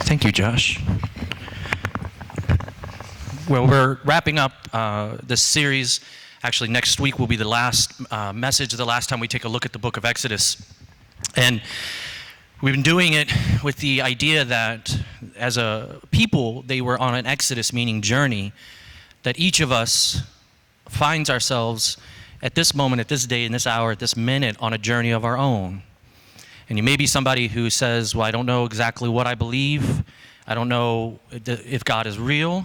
Thank you, Josh. Well, we're wrapping up this series. Actually, next week will be the last message, the last time we take a look at the book of Exodus. And we've been doing it with the idea that as a people, they were on an exodus, meaning journey, that each of us finds ourselves at this moment, at this day, in this hour, at this minute, on a journey of our own. And you may be somebody who says, well, I don't know exactly what I believe. I don't know if God is real.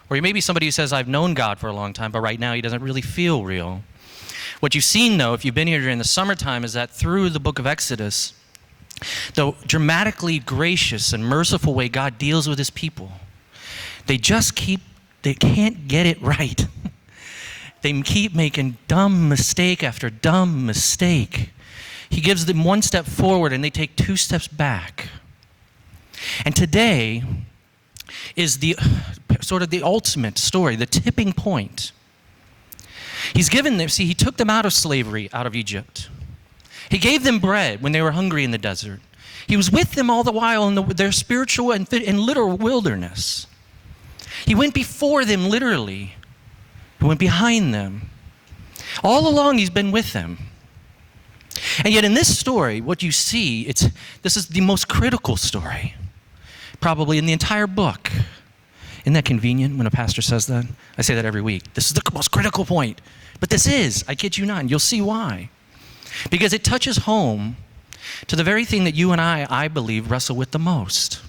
Or you may be somebody who says, I've known God for a long time, but right now he doesn't really feel real. What you've seen, though, if you've been here during the summertime, is that through the book of Exodus, the dramatically gracious and merciful way God deals with his people, they can't get it right. They keep making dumb mistake after dumb mistake. He gives them one step forward and they take two steps back. And today is the sort of the ultimate story, the tipping point. He's given them, he took them out of slavery, out of Egypt. He gave them bread when they were hungry in the desert. He was with them all the while in their spiritual and literal wilderness. He went before them literally. He went behind them. All along he's been with them. And yet in this story, what you see, this is the most critical story, probably in the entire book. Isn't that convenient when a pastor says that? I say that every week. This is the most critical point. But this is, I kid you not, and you'll see why. Because it touches home to the very thing that you and I believe, wrestle with the most.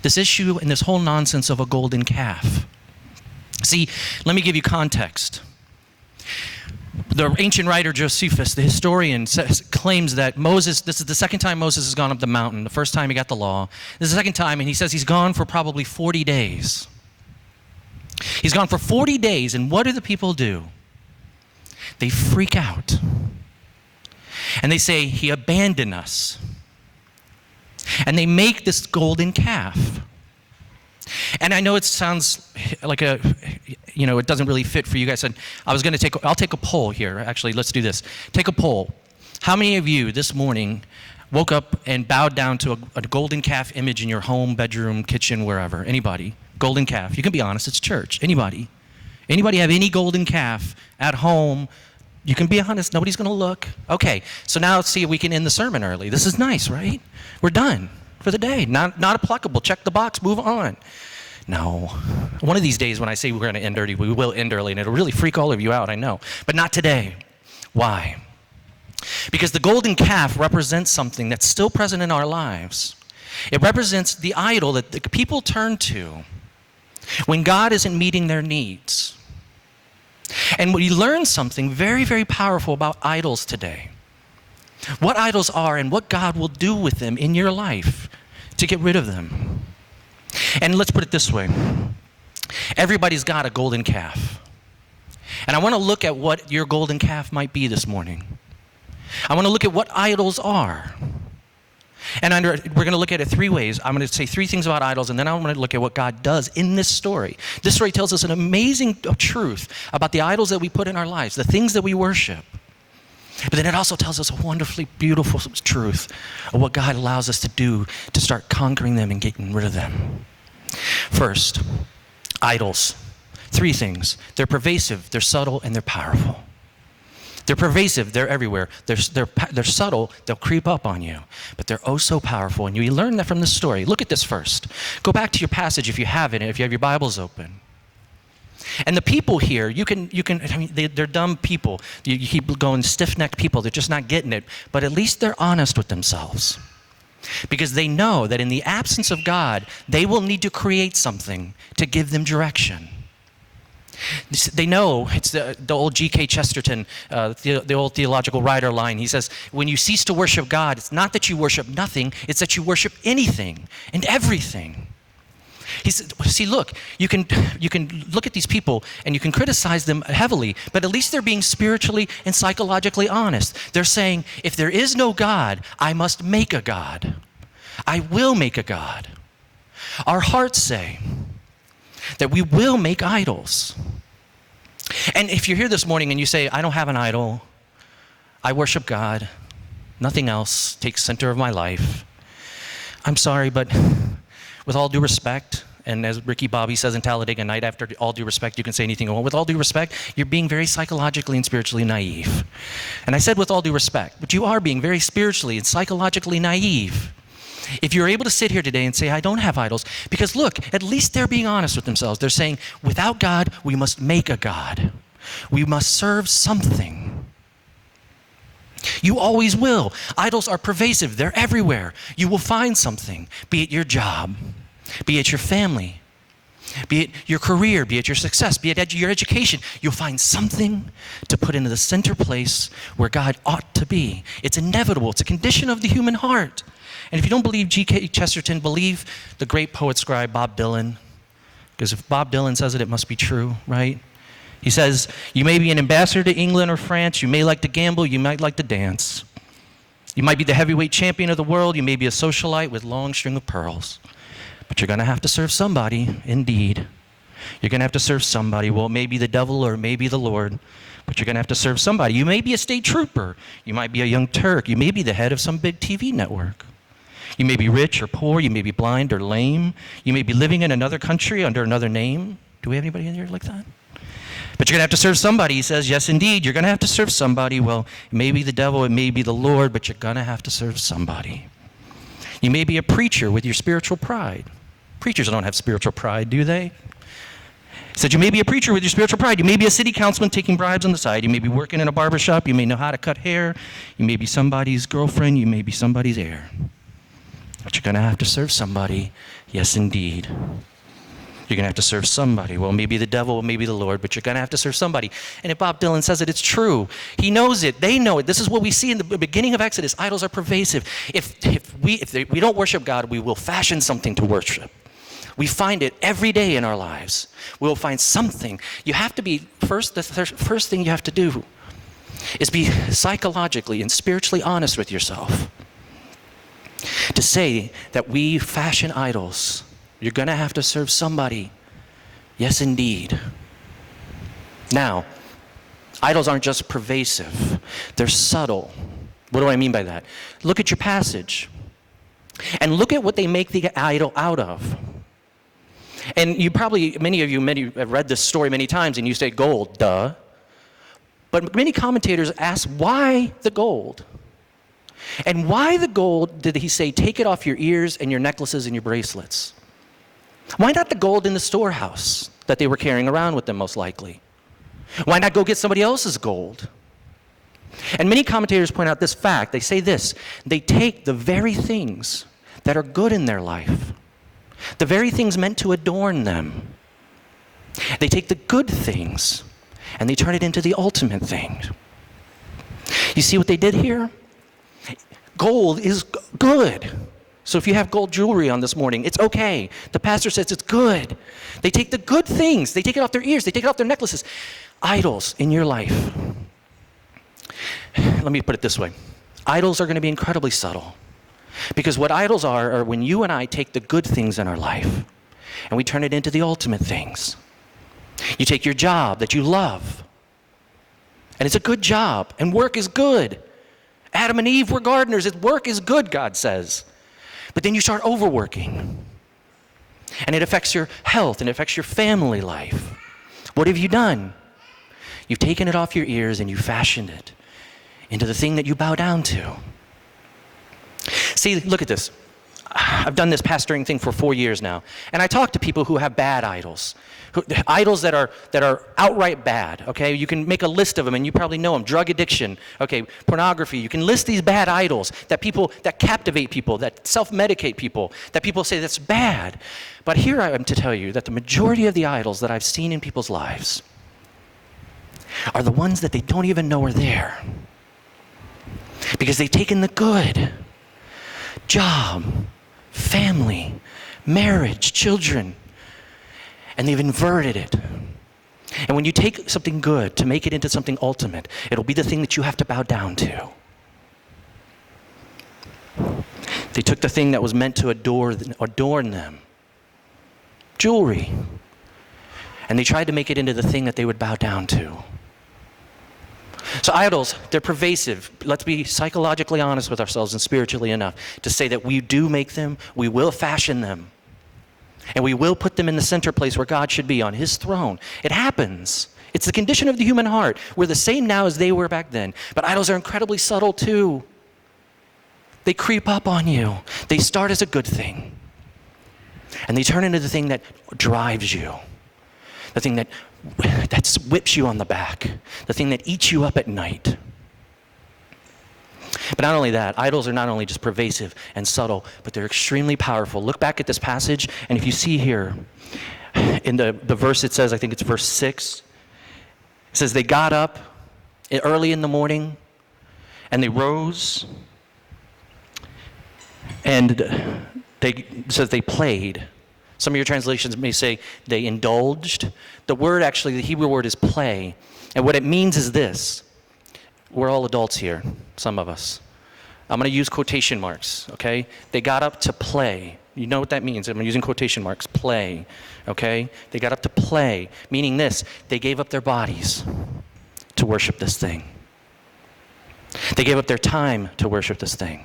This issue and this whole nonsense of a golden calf. See, let me give you context. The ancient writer Josephus, the historian, claims that Moses, this is the second time Moses has gone up the mountain. The first time he got the law. This is the second time, and he says he's gone for probably 40 days. He's gone for 40 days, and what do the people do? They freak out. And they say, he abandoned us. And they make this golden calf. And I know it sounds like it doesn't really fit for you guys. And I'll take a poll here. Actually, let's do this. Take a poll. How many of you this morning woke up and bowed down to a golden calf image in your home, bedroom, kitchen, wherever? Anybody? Golden calf. You can be honest, it's church. Anybody? Anybody have any golden calf at home? You can be honest, nobody's going to look. Okay, so now let's see if we can end the sermon early. This is nice, right? We're done for the day. Not applicable. Check the box, move on. No. One of these days when I say we're going to end early, we will end early, and it'll really freak all of you out, I know. But not today. Why? Because the golden calf represents something that's still present in our lives. It represents the idol that the people turn to when God isn't meeting their needs. And we learn something very, very powerful about idols today. What idols are and what God will do with them in your life to get rid of them. And let's put it this way. Everybody's got a golden calf. And I want to look at what your golden calf might be this morning. I want to look at what idols are. And we're going to look at it three ways. I'm going to say three things about idols, and then I'm going to look at what God does in this story. This story tells us an amazing truth about the idols that we put in our lives, the things that we worship. But then it also tells us a wonderfully beautiful truth of what God allows us to do to start conquering them and getting rid of them. First, idols. Three things. They're pervasive, they're subtle, and they're powerful. They're pervasive, they're everywhere. They're subtle, they'll creep up on you. But they're oh so powerful, and you learn that from this story. Look at this first. Go back to your passage if you have it, and if you have your Bibles open. And the people here, they're dumb people. You keep going stiff-necked people. They're just not getting it. But at least they're honest with themselves. Because they know that in the absence of God, they will need to create something to give them direction. They know, it's the old G.K. Chesterton, the old theological writer line. He says, when you cease to worship God, it's not that you worship nothing, it's that you worship anything and everything. He said, see, look, you can look at these people and you can criticize them heavily, but at least they're being spiritually and psychologically honest. They're saying, if there is no God, I must make a God. I will make a God. Our hearts say that we will make idols. And if you're here this morning and you say, I don't have an idol, I worship God, nothing else takes center of my life, I'm sorry, but with all due respect, and as Ricky Bobby says in Talladega Night, after all due respect, you can say anything you want. With all due respect, you're being very psychologically and spiritually naive. And I said with all due respect, but you are being very spiritually and psychologically naive. If you're able to sit here today and say, I don't have idols, because look, at least they're being honest with themselves. They're saying, without God, we must make a God. We must serve something. You always will. Idols are pervasive. They're everywhere. You will find something, be it your job, be it your family, be it your career, be it your success, be it your education. You'll find something to put into the center place where God ought to be. It's inevitable. It's a condition of the human heart. And if you don't believe G.K. Chesterton, believe the great poet scribe Bob Dylan. Because if Bob Dylan says it, it must be true, right? He says, you may be an ambassador to England or France, you may like to gamble, you might like to dance. You might be the heavyweight champion of the world, you may be a socialite with long string of pearls. But you're going to have to serve somebody, indeed. You're going to have to serve somebody. Well, it may be the devil or it may be the Lord, but you're going to have to serve somebody. You may be a state trooper. You might be a young Turk. You may be the head of some big TV network. You may be rich or poor. You may be blind or lame. You may be living in another country under another name. Do we have anybody in here like that? But you're going to have to serve somebody. He says, yes, indeed, you're going to have to serve somebody. Well, it may be the devil, it may be the Lord, but you're going to have to serve somebody. You may be a preacher with your spiritual pride. Preachers don't have spiritual pride, do they? He said, you may be a preacher with your spiritual pride. You may be a city councilman taking bribes on the side. You may be working in a barbershop. You may know how to cut hair. You may be somebody's girlfriend. You may be somebody's heir. But you're going to have to serve somebody. Yes, indeed. You're going to have to serve somebody. Well, maybe the devil, maybe the Lord, but you're going to have to serve somebody. And if Bob Dylan says it, it's true. He knows it. They know it. This is what we see in the beginning of Exodus. Idols are pervasive. If we don't worship God, we will fashion something to worship. We find it every day in our lives. We'll find something. You have to be, the first thing you have to do is be psychologically and spiritually honest with yourself. To say that we fashion idols, you're going to have to serve somebody. Yes, indeed. Now, idols aren't just pervasive. They're subtle. What do I mean by that? Look at your passage. And look at what they make the idol out of. And many of you have read this story many times, and you say gold, duh. But many commentators ask, why the gold? And why the gold did he say, take it off your ears and your necklaces and your bracelets? Why not the gold in the storehouse that they were carrying around with them, most likely? Why not go get somebody else's gold? And many commentators point out this fact. They say this: they take the very things that are good in their life, the very things meant to adorn them. They take the good things and they turn it into the ultimate thing. You see what they did here? Gold is good. So if you have gold jewelry on this morning, it's okay. The pastor says it's good. They take the good things. They take it off their ears. They take it off their necklaces. Idols in your life. Let me put it this way. Idols are going to be incredibly subtle. Because what idols are when you and I take the good things in our life and we turn it into the ultimate things. You take your job that you love, and it's a good job, and work is good. Adam and Eve were gardeners. Work is good, God says. But then you start overworking, and it affects your health, and it affects your family life. What have you done? You've taken it off your ears, and you fashioned it into the thing that you bow down to. See, look at this. I've done this pastoring thing for 4 years now, and I talk to people who have bad idols, idols that are outright bad. Okay, you can make a list of them, and you probably know them. Drug addiction, okay, pornography. You can list these bad idols that captivate people, that self-medicate people, that people say that's bad. But here I am to tell you that the majority of the idols that I've seen in people's lives are the ones that they don't even know are there, because they've taken the good. Job, family, marriage, children, and they've inverted it. And when you take something good to make it into something ultimate, it'll be the thing that you have to bow down to. They took the thing that was meant to adorn them, jewelry, and they tried to make it into the thing that they would bow down to. So idols, they're pervasive. Let's be psychologically honest with ourselves and spiritually enough to say that we do make them, we will fashion them. And we will put them in the center place where God should be, on his throne. It happens. It's the condition of the human heart. We're the same now as they were back then. But idols are incredibly subtle too. They creep up on you. They start as a good thing. And they turn into the thing that drives you. The thing that whips you on the back. The thing that eats you up at night. But not only that, idols are not only just pervasive and subtle, but they're extremely powerful. Look back at this passage, and if you see here, in the verse it says, I think it's verse 6, it says they got up early in the morning, and they rose, and it says they played. Some of your translations may say they indulged. The word actually, the Hebrew word is play, and what it means is this. We're all adults here, some of us. I'm going to use quotation marks, okay? They got up to play. You know what that means. I'm using quotation marks, play, okay? They got up to play, meaning this, they gave up their bodies to worship this thing. They gave up their time to worship this thing.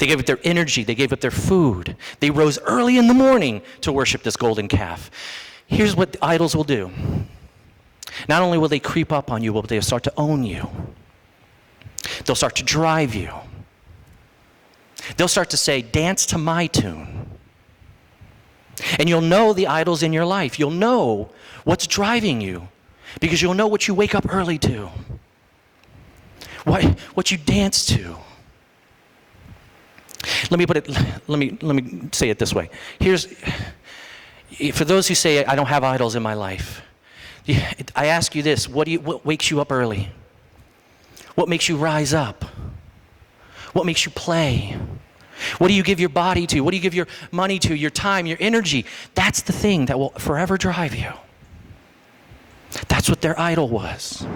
They gave up their energy. They gave up their food. They rose early in the morning to worship this golden calf. Here's what the idols will do. Not only will they creep up on you, but they'll start to own you. They'll start to drive you. They'll start to say, dance to my tune. And you'll know the idols in your life. You'll know what's driving you because you'll know what you wake up early to, what you dance to. Let me say it this way. For those who say, I don't have idols in my life, I ask you this, what wakes you up early? What makes you rise up? What makes you play? What do you give your body to? What do you give your money to, your time, your energy? That's the thing that will forever drive you. That's what their idol was.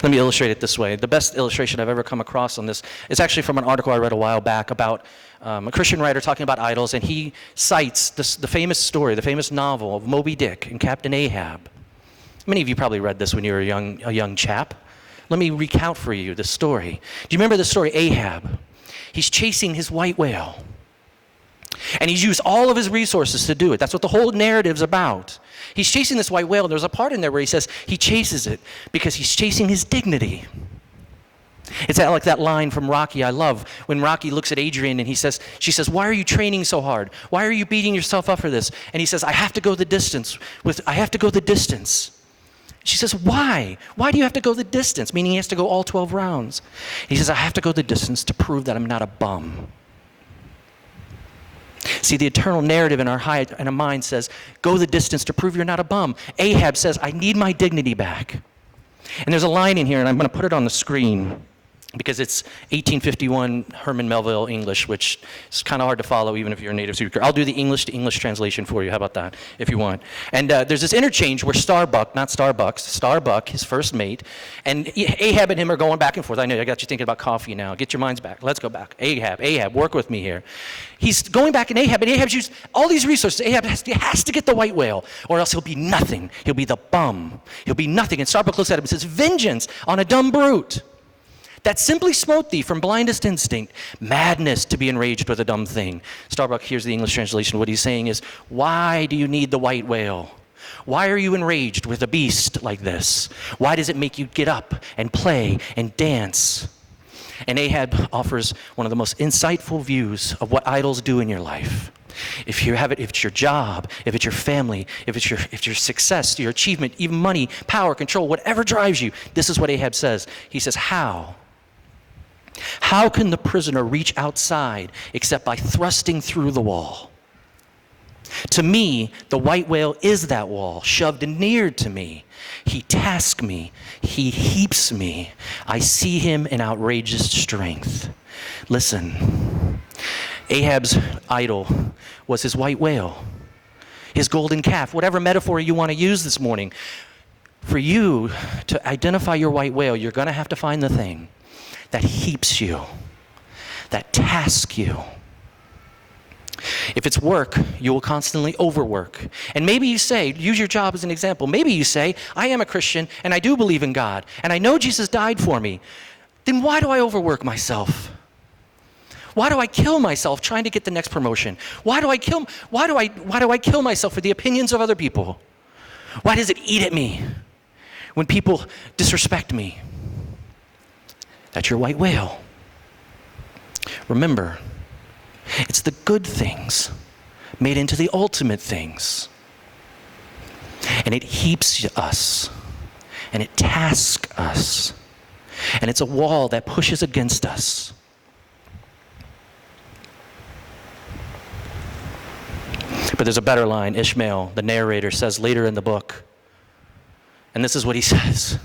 Let me illustrate it this way. The best illustration I've ever come across on this is actually from an article I read a while back about a Christian writer talking about idols, and he cites the famous story, the famous novel of Moby Dick and Captain Ahab. Many of you probably read this when you were a young chap. Let me recount for you the story. Do you remember the story, Ahab? He's chasing his white whale. And he's used all of his resources to do it. That's what the whole narrative's about. He's chasing this white whale, and there's a part in there where he says he chases it because he's chasing his dignity. It's like that line from Rocky I love, when Rocky looks at Adrian and she says, why are you training so hard? Why are you beating yourself up for this? And he says, I have to go the distance. She says, why? Why do you have to go the distance? Meaning he has to go all 12 rounds. He says, I have to go the distance to prove that I'm not a bum. See, the eternal narrative in our mind says, go the distance to prove you're not a bum. Ahab says, I need my dignity back. And there's a line in here, and I'm going to put it on the screen because it's 1851 Herman Melville English, which is kind of hard to follow even if you're a native speaker. I'll do the English to English translation for you. How about that, if you want? And there's this interchange where Starbuck, his first mate, and Ahab and him are going back and forth. I know, I got you thinking about coffee now. Get your minds back. Let's go back. Ahab, work with me here. He's going back, and Ahab's used all these resources. Ahab has to get the white whale, or else he'll be nothing. He'll be the bum. He'll be nothing. And Starbuck looks at him and says, vengeance on a dumb brute that simply smote thee from blindest instinct, madness to be enraged with a dumb thing. Starbuck, here's the English translation. What he's saying is, why do you need the white whale? Why are you enraged with a beast like this? Why does it make you get up and play and dance? And Ahab offers one of the most insightful views of what idols do in your life. If it's your job, if it's your family, if it's your success, your achievement, even money, power, control, whatever drives you, this is what Ahab says. He says, how? How can the prisoner reach outside except by thrusting through the wall? To me, the white whale is that wall, shoved near to me. He tasks me. He heaps me. I see him in outrageous strength. Listen, Ahab's idol was his white whale, his golden calf, whatever metaphor you want to use this morning. For you to identify your white whale, you're going to have to find the thing that heaps you, that tasks you. If it's work, you will constantly overwork. And maybe you say, use your job as an example, maybe you say, I am a Christian and I do believe in God and I know Jesus died for me. Then why do I overwork myself? Why do I kill myself trying to get the next promotion? Why do I kill myself for the opinions of other people? Why does it eat at me when people disrespect me? That's your white whale. Remember, it's the good things made into the ultimate things. And it heaps us, and it tasks us, and it's a wall that pushes against us. But there's a better line. Ishmael, the narrator, says later in the book, and this is what he says.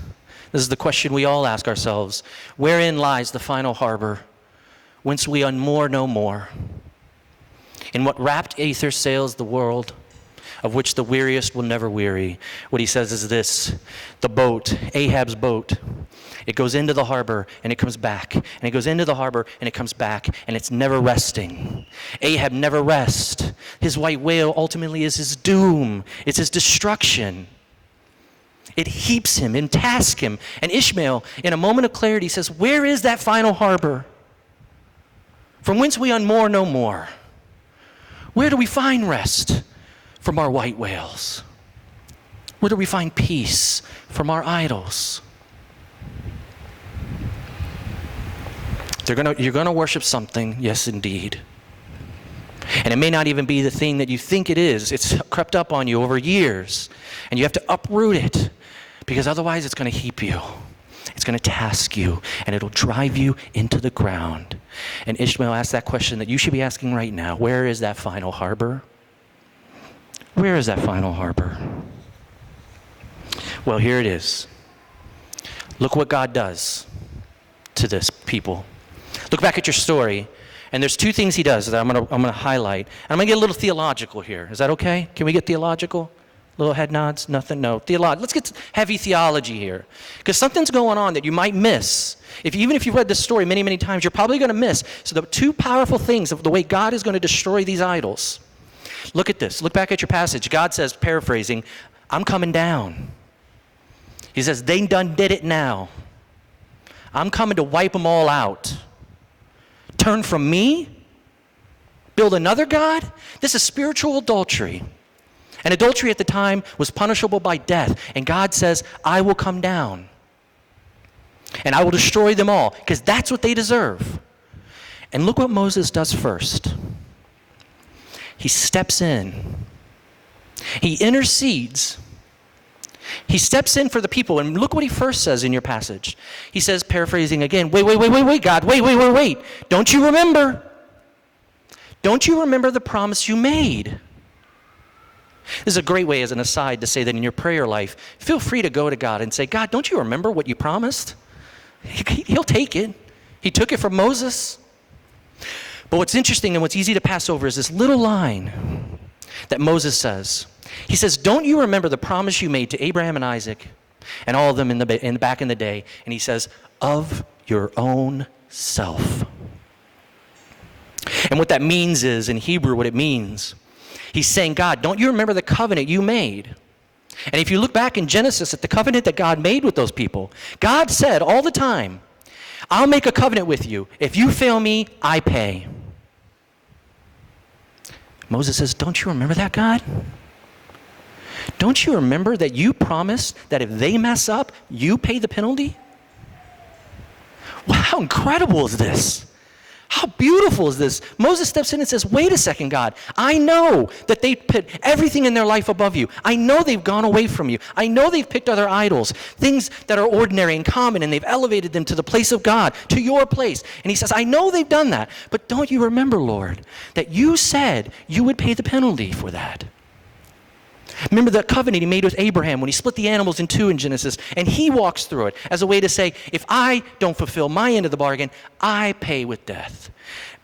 This is the question we all ask ourselves. Wherein lies the final harbor, whence we unmoor no more? In what rapt aether sails the world, of which the weariest will never weary? What he says is this: the boat, Ahab's boat, it goes into the harbor and it comes back, and it goes into the harbor and it comes back, and it's never resting. Ahab never rests. His white whale ultimately is his doom. It's his destruction. It heaps him and tasks him. And Ishmael, in a moment of clarity, says, where is that final harbor? From whence we unmoor no more. Where do we find rest from our white whales? Where do we find peace from our idols? You're going to worship something, yes indeed. And it may not even be the thing that you think it is. It's crept up on you over years. And you have to uproot it, because otherwise it's going to heap you. It's going to task you, and it'll drive you into the ground. And Ishmael asked that question that you should be asking right now. Where is that final harbor? Where is that final harbor? Well, here it is. Look what God does to this people. Look back at your story, and there's two things he does that I'm going to highlight. And I'm going to get a little theological here. Is that okay? Can we get theological? Little head nods? Nothing? No. Let's get heavy theology here. Because something's going on that you might miss. Even if you've read this story many, many times, you're probably going to miss. So the two powerful things of the way God is going to destroy these idols. Look at this. Look back at your passage. God says, paraphrasing, I'm coming down. He says, they done did it now. I'm coming to wipe them all out. Turn from me? Build another God? This is spiritual adultery. And adultery at the time was punishable by death. And God says, I will come down. And I will destroy them all, because that's what they deserve. And look what Moses does first. He steps in. He intercedes. He steps in for the people. And look what he first says in your passage. He says, paraphrasing again, wait, God, wait. Don't you remember? Don't you remember the promise you made? This is a great way, as an aside, to say that in your prayer life, feel free to go to God and say, God, don't you remember what you promised? He'll take it. He took it from Moses. But what's interesting and what's easy to pass over is this little line that Moses says. He says, don't you remember the promise you made to Abraham and Isaac and all of them back in the day? And he says, of your own self. And what that means is, in Hebrew, what it means, he's saying, God, don't you remember the covenant you made? And if you look back in Genesis at the covenant that God made with those people, God said all the time, I'll make a covenant with you. If you fail me, I pay. Moses says, don't you remember that, God? Don't you remember that you promised that if they mess up, you pay the penalty? Wow, how incredible is this? How beautiful is this? Moses steps in and says, wait a second, God. I know that they put everything in their life above you. I know they've gone away from you. I know they've picked other idols, things that are ordinary and common, and they've elevated them to the place of God, to your place. And he says, I know they've done that, but don't you remember, Lord, that you said you would pay the penalty for that? Remember the covenant he made with Abraham when he split the animals in two in Genesis, and he walks through it as a way to say, if I don't fulfill my end of the bargain, I pay with death.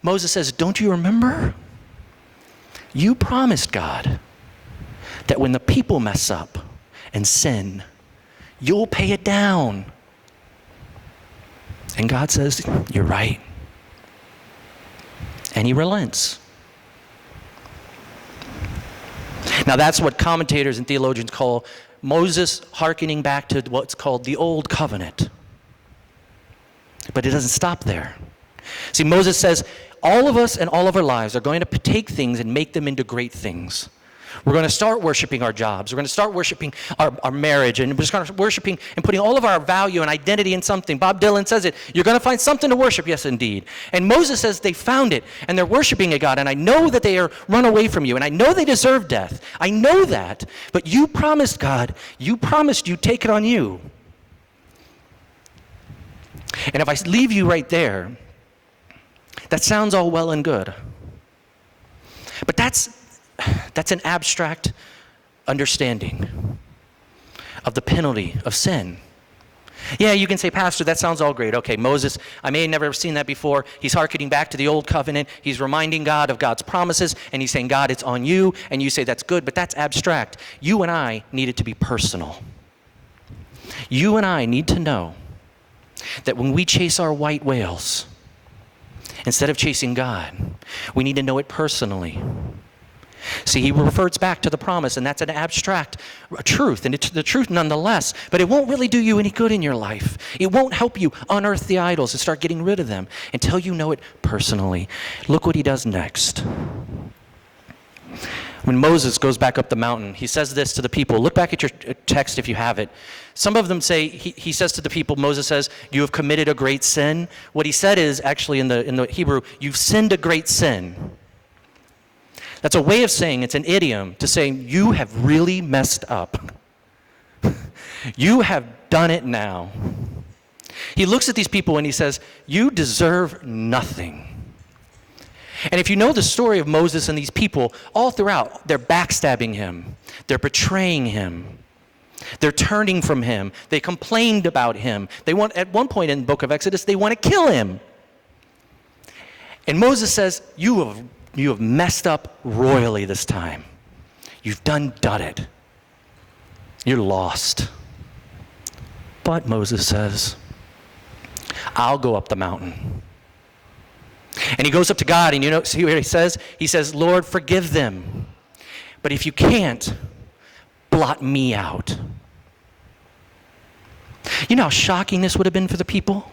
Moses says, don't you remember? You promised, God, that when the people mess up and sin, you'll pay it down. And God says, you're right. And he relents. Now that's what commentators and theologians call Moses hearkening back to what's called the Old Covenant. But it doesn't stop there. See, Moses says, All of us and all of our lives are going to take things and make them into great things. We're going to start worshiping our jobs. We're going to start worshiping our marriage, and we're just going to start worshiping and putting all of our value and identity in something. Bob Dylan says it. You're going to find something to worship. Yes, indeed. And Moses says they found it, and they're worshiping a God, and I know that they are run away from you, and I know they deserve death. I know that. But you promised, God, you promised you'd take it on you. And if I leave you right there, that sounds all well and good. But that's an abstract understanding of the penalty of sin. Yeah, you can say, Pastor, that sounds all great. Okay, Moses, I may have never seen that before. He's hearkening back to the old covenant. He's reminding God of God's promises, and he's saying, God, it's on you. And you say, that's good, but that's abstract. You and I need it to be personal. You and I need to know that when we chase our white whales, instead of chasing God, we need to know it personally. See, he refers back to the promise, and that's an abstract truth, and it's the truth nonetheless, but it won't really do you any good in your life. It won't help you unearth the idols and start getting rid of them until you know it personally. Look what he does next. When Moses goes back up the mountain, he says this to the people. Look back at your text if you have it. Some of them say, he says to the people, Moses says, you have committed a great sin. What he said is, actually in the Hebrew, you've sinned a great sin. That's a way of saying, it's an idiom to say, you have really messed up. You have done it now. He looks at these people and he says, you deserve nothing. And if you know the story of Moses and these people, all throughout, they're backstabbing him. They're betraying him. They're turning from him. They complained about him. At one point in the book of Exodus, they want to kill him. And Moses says, you have messed up royally this time. You've done it. You're lost. But Moses says, I'll go up the mountain. And he goes up to God, and see what he says? He says, Lord, forgive them. But if you can't, blot me out. You know how shocking this would have been for the people?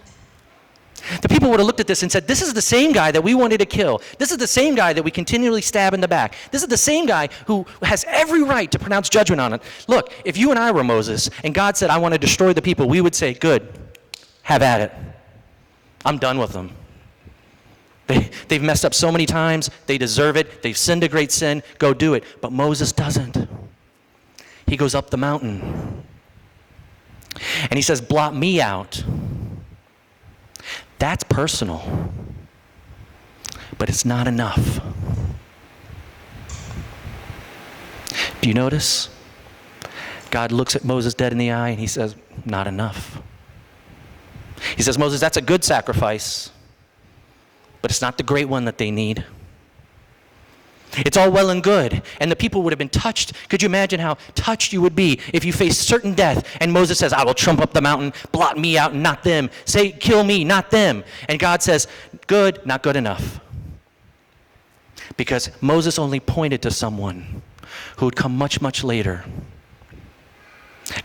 The people would have looked at this and said, this is the same guy that we wanted to kill. This is the same guy that we continually stab in the back. This is the same guy who has every right to pronounce judgment on it. Look, if you and I were Moses and God said, I want to destroy the people, we would say, good, have at it. I'm done with them. They've messed up so many times. They deserve it. They've sinned a great sin. Go do it. But Moses doesn't. He goes up the mountain. And he says, blot me out. That's personal. But it's not enough. Do you notice? God looks at Moses dead in the eye and he says, not enough. He says, Moses, that's a good sacrifice, but it's not the great one that they need. It's all well and good, and the people would have been touched. Could you imagine how touched you would be if you faced certain death, and Moses says, I will trump up the mountain, blot me out, not them. Say, kill me, not them. And God says, good, not good enough. Because Moses only pointed to someone who would come much, much later.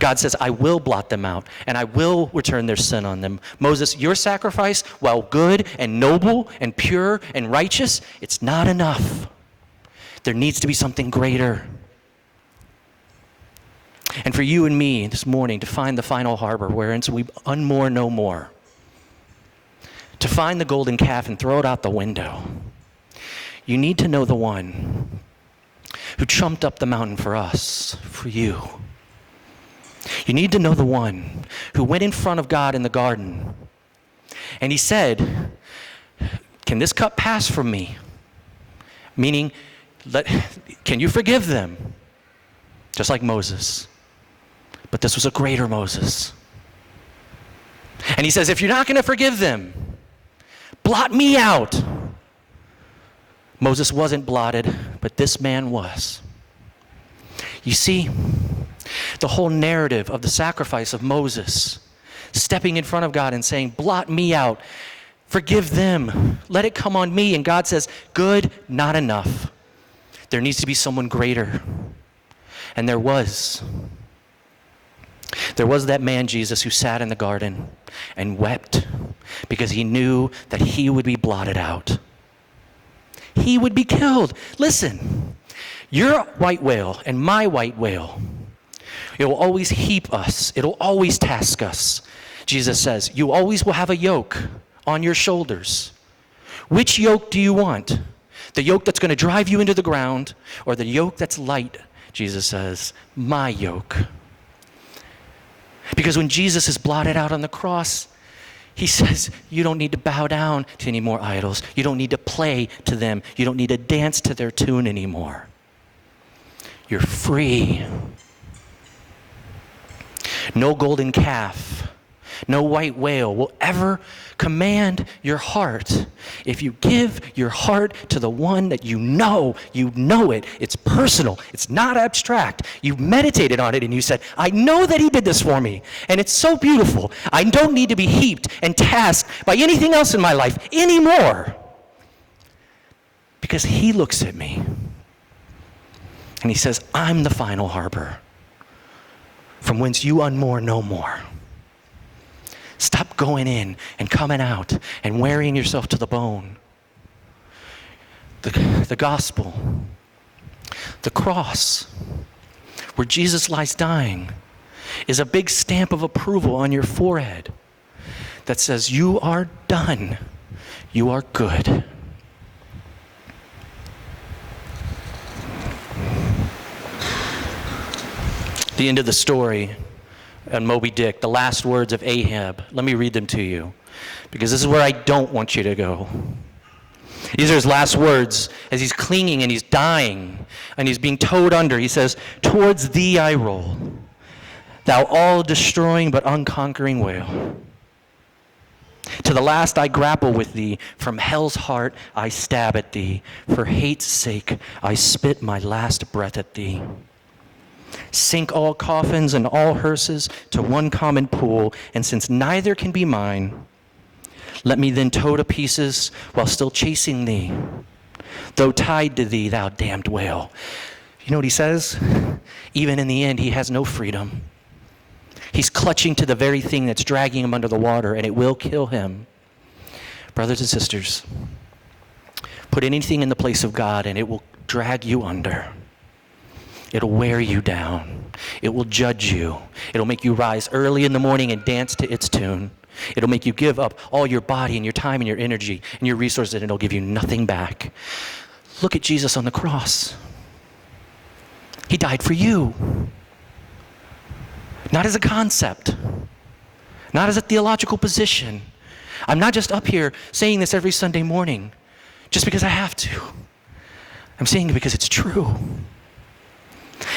God says, I will blot them out, and I will return their sin on them. Moses, your sacrifice, while good and noble and pure and righteous, it's not enough. There needs to be something greater. And for you and me this morning to find the final harbor wherein we unmoor no more, to find the golden calf and throw it out the window, you need to know the one who trumped up the mountain for us, for you. You need to know the one who went in front of God in the garden and he said, can this cup pass from me? Meaning, can you forgive them? Just like Moses. But this was a greater Moses. And he says, if you're not going to forgive them, blot me out. Moses wasn't blotted, but this man was. You see, the whole narrative of the sacrifice of Moses, stepping in front of God and saying, blot me out, forgive them, let it come on me. And God says, good, not enough. There needs to be someone greater. And there was. There was that man, Jesus, who sat in the garden and wept because he knew that he would be blotted out. he would be killed. Listen, your white whale and my white whale, it will always heap us. It'll always task us. Jesus says, you always will have a yoke on your shoulders. Which yoke do you want? The yoke that's going to drive you into the ground, or the yoke that's light? Jesus says, my yoke. Because when Jesus is blotted out on the cross, he says, you don't need to bow down to any more idols. You don't need to play to them. You don't need to dance to their tune anymore. You're free. No golden calf, no white whale will ever command your heart. If you give your heart to the one that you know it. It's personal. It's not abstract. You meditated on it and you said, I know that he did this for me. And it's so beautiful. I don't need to be heaped and tasked by anything else in my life anymore. Because he looks at me and he says, I'm the final harbor from whence you unmoor no more. Stop going in and coming out and wearing yourself to the bone. The gospel, the cross, where Jesus lies dying, is a big stamp of approval on your forehead that says, you are done. You are good. The end of the story on Moby Dick, the last words of Ahab. Let me read them to you, because this is where I don't want you to go. These are his last words as he's clinging and he's dying and he's being towed under. He says, towards thee I roll, thou all-destroying but unconquering whale. To the last I grapple with thee, from hell's heart I stab at thee. For hate's sake I spit my last breath at thee. Sink all coffins and all hearses to one common pool, and since neither can be mine, let me then tow to pieces while still chasing thee, though tied to thee, thou damned whale. You know what he says? Even in the end, he has no freedom. He's clutching to the very thing that's dragging him under the water, and it will kill him. Brothers and sisters, put anything in the place of God, and it will drag you under. It'll wear you down. It will judge you. It'll make you rise early in the morning and dance to its tune. It'll make you give up all your body and your time and your energy and your resources, and it'll give you nothing back. Look at Jesus on the cross. He died for you. Not as a concept. Not as a theological position. I'm not just up here saying this every Sunday morning just because I have to. I'm saying it because it's true.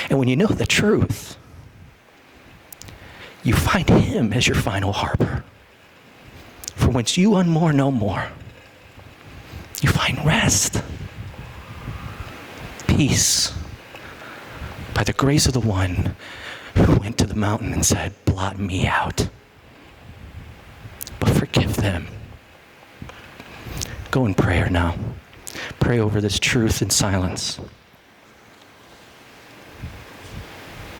And when you know the truth, you find him as your final harbor, for whence you unmoor no more. You find rest, peace, by the grace of the one who went to the mountain and said, blot me out, but forgive them. Go in prayer now. Pray over this truth in silence.